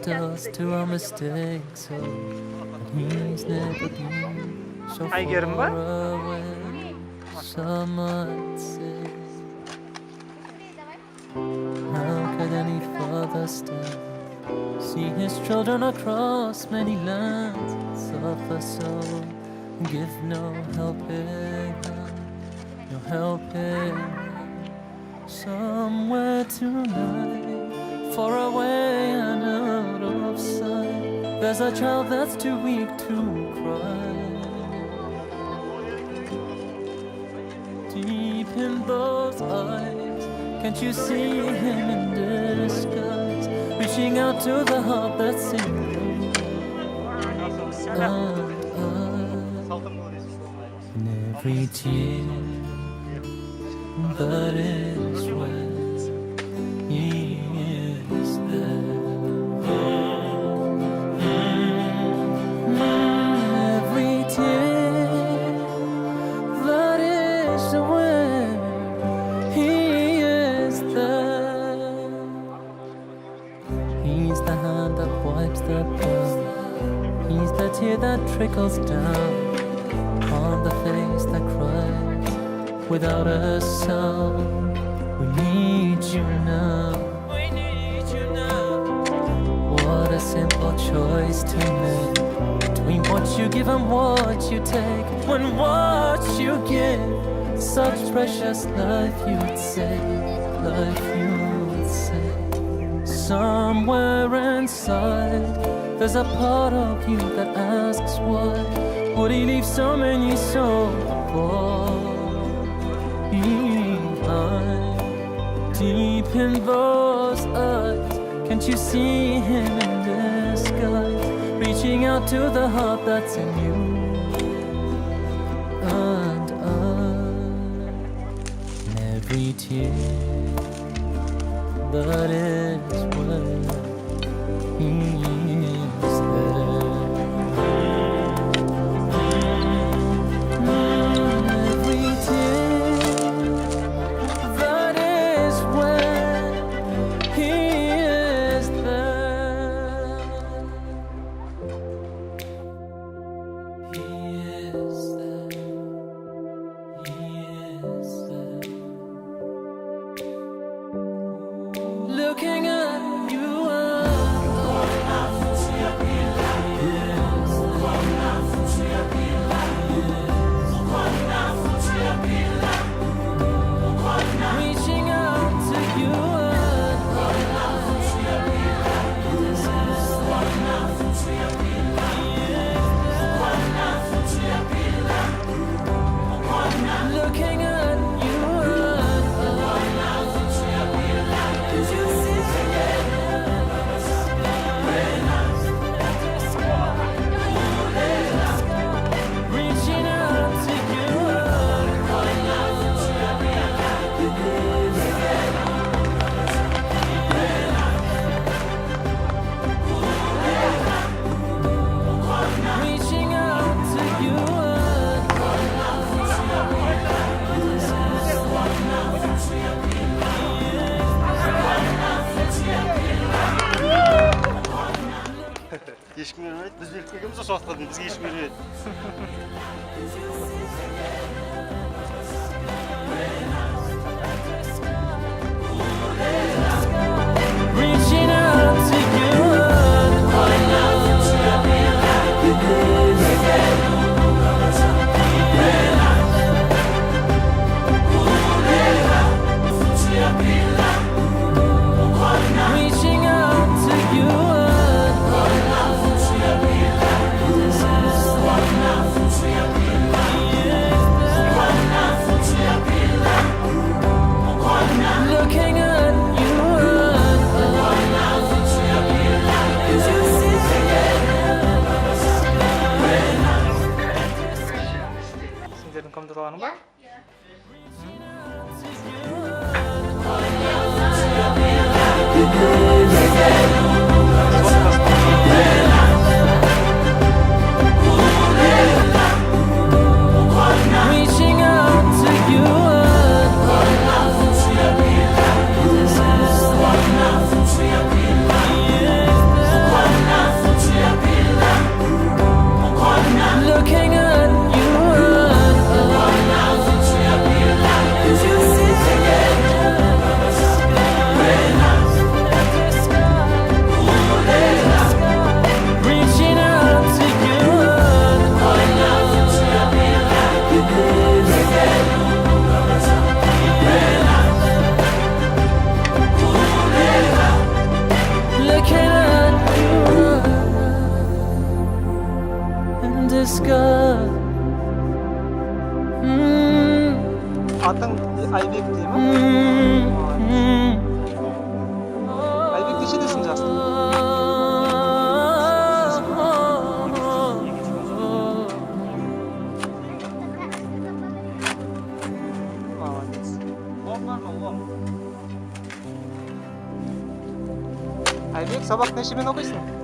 left us to our mistakes. So he's never been so Ay, ganun ba? far away. Some might say, how could any father stand? See his children across many lands, suffer so, give no helping hand, no helping hand. Somewhere tonight, far away and out of sight, there's a child that's too weak to cry. Deep in those eyes, can't you see him in disguise, reaching out to the heart that's in you? And every tear that is wet, he is there. Every tear that is wet, he is there. He's the hand that wipes the blood. He's the tear that trickles down on the face that cries without a sound. We need you now. We need you now. What a simple choice to make between what you give and what you take. When what you give, such precious life you'd save, life you'd save. Somewhere inside, there's a part of you that asks why would he leave so many so far behind? Deep in those eyes, can't you see him in disguise, reaching out to the heart that's in you and every tear that is wet, he is there. Every tear that is wet, he is there. He is there. He is there. Looking at you. Reaching out to you. Looking at you. Reaching out to you. Reaching out to you. ешкім бермейді, біз беріп келгенбіз осы уақытқа дейін, бізге ешкім бермейді. Reaching out to you. Reaching out to you. Looking at you. Сендердің компьютерларың бар? Reaching out to you. Айбек değil mi? Айбек нешедесің жасың? Молодец. Айбек, сабақ нешемен оқисың?